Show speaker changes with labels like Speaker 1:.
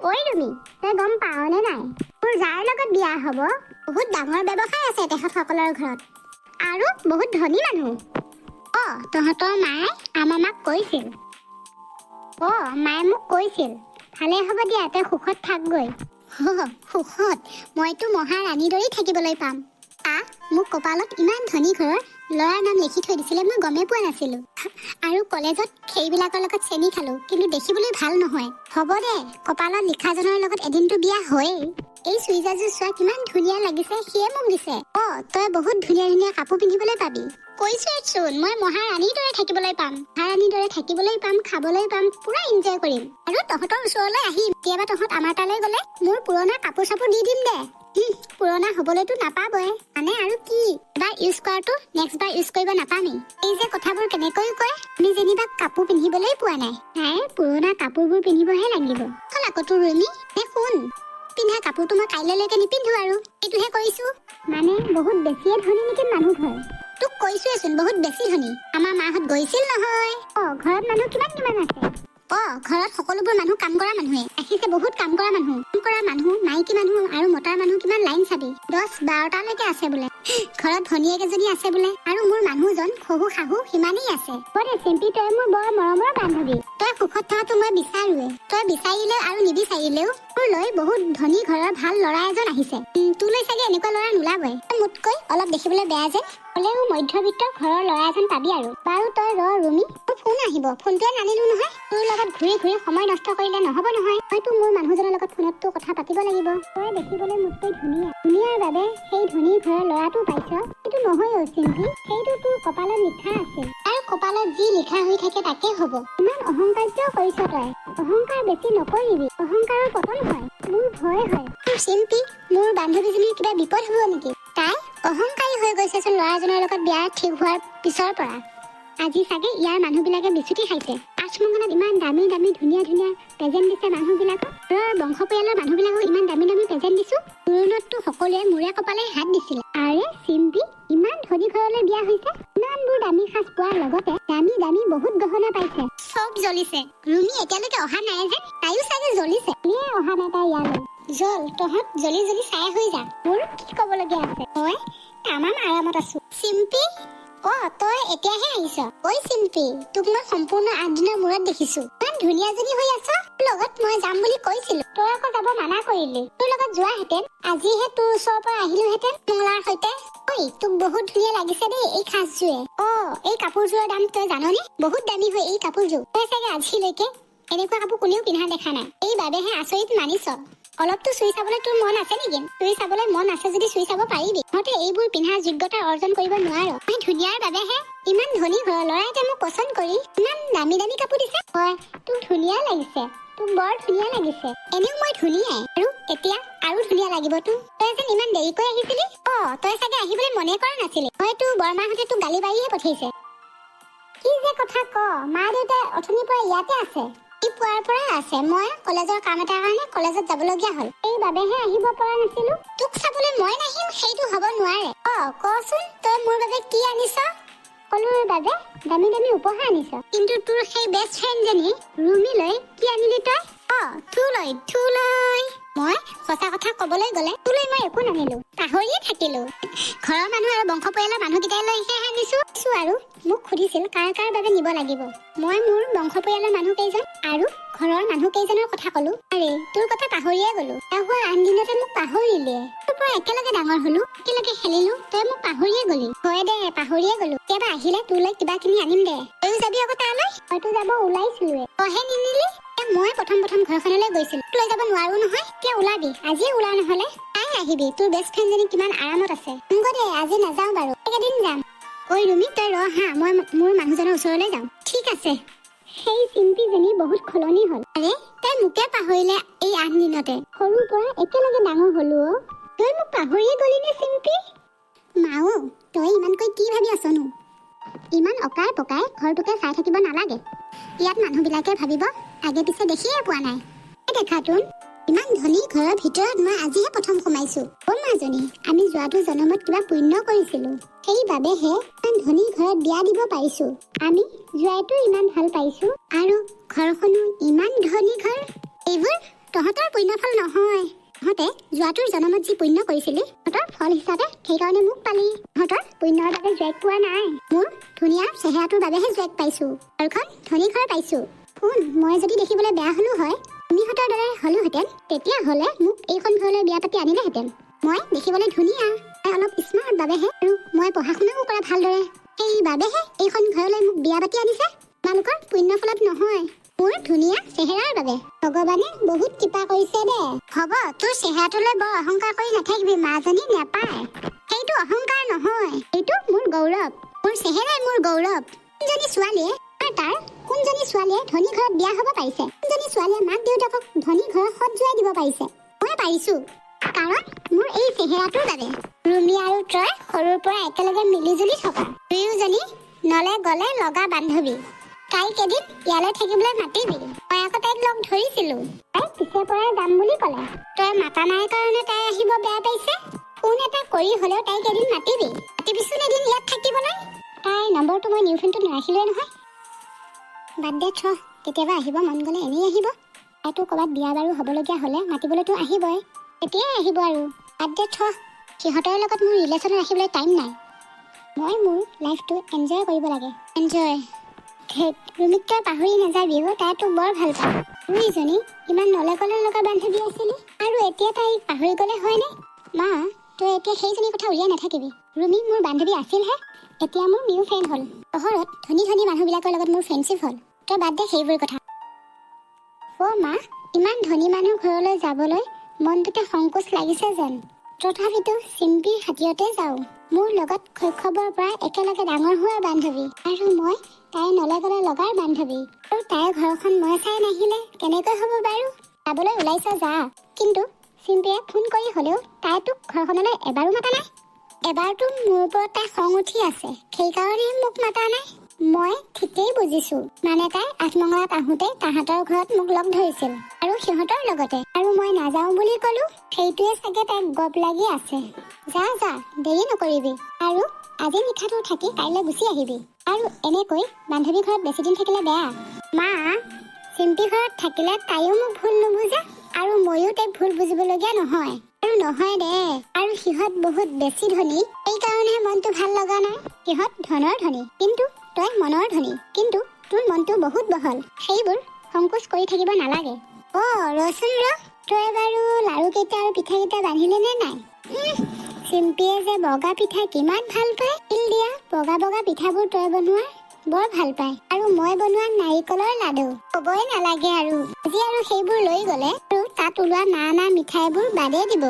Speaker 1: ঐ ৰুমি, তই গম পাৱনে নাই? মোৰ যাৰ লগত বিয়া হ'ব বহুত ডাঙৰ ব্যৱসায় আছে তেখেতসকলৰ ঘৰত আৰু বহুত ধনী মানুহ। তহঁতৰ মায়ে আমাৰ মাক কৈছিল। মায়ে মোক কৈছিল, ভালে হ'ব দিয়া, তই সুখত থাকগৈ। সুখত? মইতো মহাৰাণীৰ দৰেই থাকিবলৈ পাম। মোক কপালত ইমান ধনী ঘৰৰ ল'ৰাৰ নাম লিখি থৈ দিছিলে, মই গমেই পোৱা নাছিলো। আৰু কলেজত সেইবিলাকৰ লগত চেনি খালো, কিন্তু দেখিবলৈ ভাল নহয়। হ'ব দে, কপালত লিখাজনৰ লগত এদিনটো বিয়া হয়েই। এই চুইজাৰযোৰ চোৱা কিমান ধুনীয়া লাগিছে, সিয়ে মোক দিছে। তই বহুত ধুনীয়া ধুনীয়া কাপোৰ পিন্ধিবলৈ পাবি। কৈছোৱেচোন, মই মহাৰাণীৰ দৰে থাকিবলৈ পাম। মহাৰাণীৰ দৰে থাকিবলৈ পাম, খাবলৈ পাম, পুৰা এনজয় কৰিম। আৰু তহঁতৰ ওচৰলৈ আহিম। কেতিয়াবা তহঁত আমাৰ তালৈ গ'লে মোৰ পুৰণা কাপোৰ চাপোৰ দি দিম দে। পুৰণা হবলৈতো নাপাবই, মানে আৰু কি, এবাৰ ইউজ কৰাটো নেক্সট বাৰ ইউজ কৰিব নাপামেই। এই যে কথাবোৰ কেনেকৈ কয়, আমি যেনিবা কাপোৰ পিন্ধিবলৈ পোৱা নাই, পুৰণা কাপোৰবোৰ পিন্ধিবহে লাগিব। আকৌ তোৰ ৰুমি, শুন, পিন্ধা কাপোৰটো মই কাইলৈকে নিপিন্ধো আৰু, এইটোহে কৰিছো। মানে বহুত বেছিয়ে ধনী নেকি মানুহ ঘৰ? তোক কৈছোৱেচোন বহুত বেছি ধনী। আমাৰ মাহঁত গৈছিল নহয়। ঘৰত মানুহ কিমান আছে? ঘৰত সকলোবোৰ মানুহ কাম কৰা মানুহে ৰাখিছে, বহুত কাম কৰা মানুহ। মাইকী মানুহ আৰু মতাৰ মানুহ কিমান লাইন চাবি, 10-12টালৈকে আছে বোলে। ঘৰত ভনীয়েক এজনী আছে বোলে, আৰু মোৰ মানুহজন শহু শাহু সিমানেই আছে। চিম্পি, তই মোৰ বৰ মৰমৰ বান্ধৱী। তই সুখত থকাটো মই বিচাৰোৱে। তই বিচাৰিলেও আৰু নিবিচাৰিলেও মোৰলৈ বহুত ধনী ঘৰৰ ভাল ল'ৰা এজন আহিছে। তোলৈ চাগে এনেকুৱা ল'ৰা নোলাবই। মোতকৈ অলপ দেখিবলৈ বেয়া যে, হ'লেও মধ্যবিত্ত ঘৰৰ ল'ৰা এজন পাবি আৰু। বাৰু তই ৰ ৰুমি, মোৰ ফোন আহিব, ফোনটোৱে নানিলো নহয়। তোৰ লগত ঘূৰি ঘূৰি সময় নষ্ট কৰিলে নহ'ব নহয়। হয়তো মোৰ মানুহজনৰ লগত ফোনতটো কথা পাতিব লাগিব। তই দেখিবলৈ মোতকৈ ধুনীয়াৰ বাবে সেই ধনী ঘৰৰ ল'ৰাটো পাইছ, সেইটো নহয় চিম্পি, সেইটো তোৰ কপালত লিখা আছে। আৰু কপালত যি লিখা হৈ থাকে তাকে হ'ব। ইমান অহংকাৰ্য কৰিছ তই। অহংকাৰ বেছি নকৰিবি, অহংকাৰৰ পতন হয়। মোৰ ভয় হয়। চিম্পি, মোৰ বান্ধৱীজনীৰ কিবা বিপদ হ'ব নেকি? তাই অহংকাৰী হৈ গৈছেচোন ল'ৰাজনৰ লগত বিয়া ঠিক হোৱাৰ পিছৰ পৰা। আজি চাগে ইয়াৰ মানুহবিলাকে বিচুতি খাইছে। আঠমঙলাত ইমান দামী দামী ধুনীয়া ধুনীয়া প্ৰেজেণ্ট দিছে মানুহবিলাকক। ঘৰৰ বংশ পৰিয়ালৰ মানুহবিলাকক ইমান দামী দামী প্ৰেজেণ্ট দিছো। পুৰণতটো সকলোৱে মূৰে কপালে হাত দিছিলে। আৰে চিম্পি, ইমান ধনী ঘৰলৈ বিয়া হৈছে, ইমানবোৰ দামী সাজ পোৱাৰ লগতে দামী দামী বহুত গহনা পাইছে। চব জ্বলিছে। ৰুমি এতিয়ালৈকে অহা নাই যে, তাইও চাগে জ্বলিছে। অহা নাই তাই ইয়ালৈ। জ্বল, তহঁত জ্বলি জ্বলি ছাই হৈ যা। মোৰ কি ক'বলগীয়া আছে? মই তামাম আৰামত আছো। চিম্পি, তই এতিয়াহে আহিছ। ঐ চিম্পি, তোক মই সম্পূৰ্ণ 8 দিনৰ মূৰত দেখিছো। ইমান ধুনীয়াজনী হৈ আছ। লগত মই যাম বুলি কৈছিলো, তই আকৌ যাব মানা কৰিলি। তোৰ লগত যোৱাহেঁতেন আজিহে তোৰ ওচৰৰ পৰা আহিলোহেঁতেন মংলাৰ সৈতে। তোক বহুত ধুনীয়া লাগিছে দেই এই সাজযোৰে। এই কাপোৰযোৰৰ দাম তই জাননে? বহুত দামী হয় এই কাপোৰযোৰ। তই চাগে আজিলৈকে এনেকুৱা কাপোৰ কোনেও পিন্ধা দেখা নাই। এই বাবেহে আচৰিত মানিছ। অলপতো চুই চাবলৈ তোৰ মন আছে নেকি? চুই চাবলৈ মন আছে যদি চুই চাব পাৰিবি। তহঁতে এইবোৰ পিন্ধাৰ যোগ্যতা অৰ্জন কৰিব নোৱাৰ। মই ধুনীয়াৰ বাবেহে ইমান ধনী ঘৰৰ ল'ৰা এটা মোক পচন্দ কৰি ইমান দামী দামী কাপোৰ দিছে। তোক ধুনীয়া লাগিছে, তোক বৰ ধুনীয়া লাগিছে। এনেও মই ধুনীয়াই, আৰু এতিয়া আৰু ধুনীয়া লাগিব তোৰ। তই যেন ইমান দেৰিকৈ আহিছিলি। তই চাগে আহিবলৈ মনে কৰা নাছিলি। হয়তো বৰমাহঁতে তোক গালি পাৰিহে পঠিয়াইছে। কি যে কথা ক, মা দেউতাই অথনিৰ পৰা ইয়াতে আছে। পুৱাৰ পৰাই আছে। মই কলেজৰ কাম এটাৰ কাৰণে কলেজত যাবলগীয়া হ'ল, এইবাবেহে আহিব পৰা নাছিলো। তোক চাবলৈ মই নাহিম সেইটো হ'ব নোৱাৰে। কচোন, তই মোৰ বাবে কি আনিছ? সকলোৰ বাবে দামী দামী উপহাৰ আনিছ, কিন্তু তোৰ সেই বেষ্ট ফ্ৰেণ্ডজনী ৰুমিলৈ কি আনিলি তই? থুলৈ মই সঁচা কথা ক'বলৈ গ'লে তোলৈ মই একো নানিলো, পাহৰিয়ে থাকিলো। ঘৰৰ মানুহ আৰু বংশ পৰিয়ালৰ মানুহকেইটালৈহে আনিছো। আৰু মোক সুধিছিল কাৰ কাৰ বাবে নিব লাগিব। মই মোৰ বংশ পৰিয়ালৰ মানুহ কেইজন আৰু ঘৰৰ মানুহ কেইজনৰ কথা ক'লো। আৰে তোৰ কথা পাহৰিয়ে গ'লো। হোৱা 8 দিনতে মোক পাহৰিলে। তোৰ পৰা একেলগে ডাঙৰ হলো, একেলগে খেলিলো, তই মোক পাহৰিয়ে গলি। হয় দে, পাহৰিয়ে গলো। কেতিয়াবা আহিলে তোলৈ কিবা কিনি আনিম দে। তইও যাবি আকৌ তালৈ? হয়তো যাব ওলাইছিলোৱে, তইহে নিনিলি। মই প্ৰথম ঘৰখনলৈ গৈছিলো, লৈ যাব নোৱাৰো নহয়। এতিয়া ওলাবি, আজিয়ে ওলা নহলে। আহিবি, তোৰ বেষ্ট ফ্ৰেণ্ডজনী কিমান আৰামত আছে। দে, আজি নাযাওঁ বাৰু, একেদিন যাম। ঐ ৰুমি, তই ৰ হা, মই মোৰ মানুহজনৰ ওচৰলৈ যাওঁ। ঠিক আছে। সেই চিম্পিজনী বহুত সলনি হ'ল। আৰে তাই মোকে পাহৰিলে এই 8 দিনতে। সৰুৰ পৰা একেলগে ডাঙৰ হলো। তই মোক পাহৰিয়ে গলি নে চিম্পি? মাও, তই ইমানকৈ কি ভাবি আছনো? ইমান অকাই পকাই ঘৰটোকে চাই থাকিব নালাগে। ইয়াত মানুহবিলাকে ভাবিব আগে পিছে দেখিয়ে পোৱা নাই। দেখাতোন ইমান ধনী ঘৰৰ ভিতৰত মই আজিহে প্ৰথম সোমাইছো। মাজনী, আমি যোৱাটো জনমত কিবা পুণ্য কৰিছিলো, সেইবাবেহে ইমান ধনী ঘৰত বিয়া দিব পাৰিছো। আমি জোৱাইটো ইমান ভাল পাইছো, আৰু ঘৰখনো ইমান ধনী ঘৰ। এইবোৰ তহঁতৰ পুণ্যফল নহয়। তহঁতে যোৱাটোৰ জনমত যি পুণ্য কৰিছিলি তহঁতৰ ফল হিচাপে সেইকাৰণে মোক পালি। তহঁতৰ পুণ্যৰ বাবে জোৱাইক পোৱা নাই। মোৰ ধুনীয়া চেহেৰাটোৰ বাবেহে জোৱাইক পাইছো। ঘৰখন ধনী ঘৰ পাইছো। শুন, মই যদি দেখিবলৈ বেয়া হলো হয়, তুমিহঁতৰ দৰে হলোহেঁতেন, তেতিয়াহ'লে মোক এইখন ঘৰলৈ বিয়া পাতি আনিলেহেঁতেন। মই দেখিবলৈ ধুনীয়া, মই অলপ স্মাৰ্ট বাবেহে, আৰু মই পঢ়া শুনাও কৰা ভালদৰে, সেইবাবেহে এইখন ঘৰলৈ মোক বিয়া পাতি আনিছে। তোমালোকৰ পুণ্য ফলত নহয়, মোৰ ধুনীয়া চেহেৰাৰ বাবে। ভগৱানে বহুত কৃপা কৰিছে দে। হ'ব, তোৰ চেহেৰাটোলৈ বৰ অহংকাৰ কৰি নাথাকিবি, মাজনী নেপায়। সেইটো অহংকাৰ নহয়, এইটো মোৰ গৌৰৱ। মোৰ চেহেৰাই মোৰ গৌৰৱ। কোনজনী ছোৱালীয়ে কোনজনী ছোৱালীয়ে ধনী ঘৰত বিয়া হ'ব পাৰিছে? কোনজনী ছোৱালীয়ে মাক দেউতাকক ধনী ঘৰত সজুৱাই দিব পাৰিছে? মই পাৰিছো, কাৰণ মোৰ এই চেহেৰাটোৰ বাবে। ৰুমি আৰু তই সৰুৰ পৰা একেলগে মিলিজুলি থকা, দুয়োজনী নলে গলে লগা বান্ধৱী। তাইক এদিন ইয়ালৈ থাকিবলৈ মাতিবি। মই আকৌ তাইক লগ ধৰিছিলো, তাই পিছে পৰাই যাম বুলি ক'লে। তই মাতা নাই কাৰণে তাই আহিব বেয়া পাইছে। ফোন এটা কৰি হ'লেও তাইক এদিন মাতিবিচোন এদিন ইয়াত থাকিবলৈ। তাইৰ নম্বৰটো মই নিউ ফোনটোত নাৰাখিলোৱে নহয়। বাদ দে, কেতিয়াবা আহিব মন গ'লে এনেই আহিব। তাইতো ক'ৰবাত বিয়া বাৰু হ'বলগীয়া হ'লে মাতিবলৈতো আহিবই, তেতিয়াই আহিব আৰু। বাদ দে, সিহঁতৰ লগত মোৰ ৰিলেশ্যন ৰাখিবলৈ টাইম নাই। মই মোৰ লাইফটো এনজয় কৰিব লাগে। এনজয় ৰুমিক তই পাহৰি নাযাবি। তাই তোক বৰ ভাল পায়। দুইজনী ইমান নলে গলে লগা বান্ধৱী আছিলি, আৰু এতিয়া তাইক পাহৰি গ'লে হয়নে? মা, তই এতিয়া সেইজনীৰ কথা উলিয়াই নাথাকিবি। ৰুমি মোৰ বান্ধৱী আছিলহে, এতিয়া মোৰ নিউ ফ্ৰেণ্ড হ'ল। চহৰত ধনী ধনী মানুহবিলাকৰ লগত মোৰ ফ্ৰেণ্ডশ্বিপ হ'ল। তই বাদ দে সেইবোৰ কথা। মা, ইমান ধনী মানুহ ঘৰলৈ যাবলৈ মনটোতে সংকোচ লাগিছে যেন। তথাপিতো চিম্পিৰ খাতিৰতে যাওঁ। মোৰ লগত শৈশৱৰ পৰা একেলগে ডাঙৰ হোৱা বান্ধৱী, আৰু মই তাইৰ নলে গলে লগাৰ বান্ধৱী। আৰু তাইৰ ঘৰখন মই চাই নাহিলে কেনেকৈ হ'ব বাৰু? যাবলৈ ওলাইছ যা, কিন্তু চিম্পিয়ে ফোন কৰি হ'লেও তাই তোক ঘৰখনলৈ এবাৰো মাতা নাই। এবাৰতো মোৰ ওপৰত তাই খং উঠি আছে, সেইকাৰণে মোক মাতা নাই। মই ঠিকেই বুজিছো, মানে তাই আঠমঙলাত আহোঁতে তাহাঁতৰ ঘৰত মোক লগ ধৰিছিল, আৰু সিহঁতৰ লগতে, আৰু মই নাযাওঁ বুলি ক'লো। সেইটোৱে চাগে তাইক গপ লাগি আছে। যা দেৰি নকৰিবি, আৰু আজি নিশাটো থাকি কাইলৈ গুচি আহিবি। আৰু এনেকৈ বান্ধৱী ঘৰত বেছি দিন থাকিলে বেয়া। মা, চিম্পি ঘৰত থাকিলে তাইও মোক ভুল নুবুজে, আৰু ময়ো তাইক ভুল বুজিবলগীয়া নহয়। আৰু নহয় দে, আৰু সিহঁত বহুত বেছি ধনী, সেইকাৰণেহে মনটো ভাল লগা নাই। সিহঁত ধনৰ ধনী, কিন্তু তই মনৰ ধনী, কিন্তু তোৰ মনটো বহুত বহল। সেইবোৰ সংকোচ কৰি থাকিব নালাগে। ৰচোন তই বাৰু লাৰু কেইটা আৰু পিঠা কেইটা বান্ধিলি নে নাই? চিম্পিয়ে যে বগা পিঠা কিমান ভাল পায়। তিল দিয়া বগা বগা পিঠাবোৰ তই বনোৱা বৰ ভাল পায়, আৰু মই বনোৱা নাৰিকলৰ লাডু ক'বই নালাগে আৰু। আজি আৰু সেইবোৰ লৈ গ'লে আৰু তাত ওলোৱা নানা মিঠাইবোৰ বাদেই দিব।